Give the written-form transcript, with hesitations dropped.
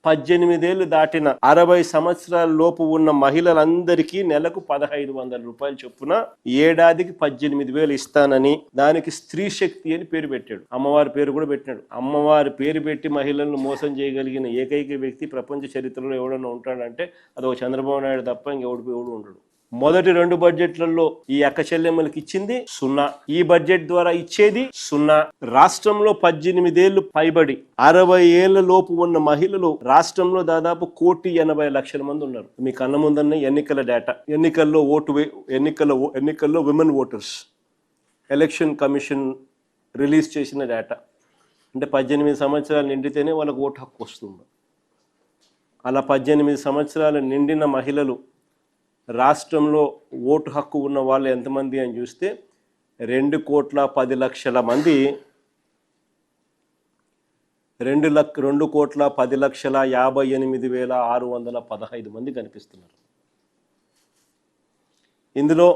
18 ఏళ్లు దాటిన 60 సంవత్సరాల లోపు ఉన్న మహిళలందరికీ నెలకు 1,500 రూపాయలు చొప్పున ఏడాదికి 18,000 ఇస్తానని, దానికి స్త్రీ శక్తి అని పేరు పెట్టాడు. అమ్మవారి పేరు కూడా పెట్టినాడు. అమ్మవారి పేరు పెట్టి మహిళలను మోసం చేయగలిగిన ఏకైక వ్యక్తి ప్రపంచ చరిత్రలో ఎవడన్నా ఉంటాడంటే అది ఒక చంద్రబాబు నాయుడు తప్ప ఇంకెవడు ఉండడు. మొదటి 2 బడ్జెట్లలో ఈ అక్క చెల్లెమ్మలకి ఇచ్చింది 0. ఈ బడ్జెట్ ద్వారా ఇచ్చేది 0. రాష్ట్రంలో 18 ఏళ్లు పైబడి 60 ఏళ్ల లోపు ఉన్న మహిళలు రాష్ట్రంలో దాదాపు 1,80,00,000 మంది ఉన్నారు. మీ కన్న ముందన్న ఎన్నికల డేటా. ఎన్నికల్లో women voters election commission release చేసిన డేటా. అంటే 18 సంవత్సరాలు నిండితేనే వాళ్ళకు ఓటు హక్కు వస్తుంది. అలా 18 సంవత్సరాలు నిండిన మహిళలు రాష్ట్రంలో ఓటు హక్కు ఉన్న వాళ్ళు ఎంతమంది అని చూస్తే 2,10,00,000 మంది. 2,10,58,615 మంది కనిపిస్తున్నారు. ఇందులో